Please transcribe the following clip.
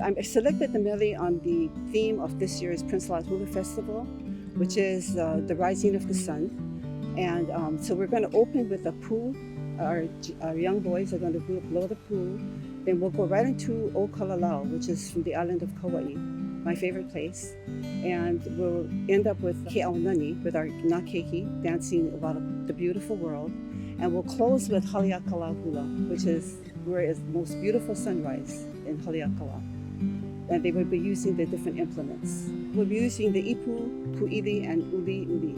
I selected the medley on the theme of this year's Prince Haleakalā Hula Festival, which is the rising of the sun. And so we're going to open with a pool. Our young boys are going to blow the pool. Then we'll go right into Kalalau, which is from the island of Kauai, my favorite place. And we'll end up with Ao Nani, with our nakeki, dancing about the beautiful world. And we'll close with Haleakalā Hula, which is where is the most beautiful sunrise in Haleakalā. And they will be using the different implements. We'll be using the ipu, pu'ili, and uli uli.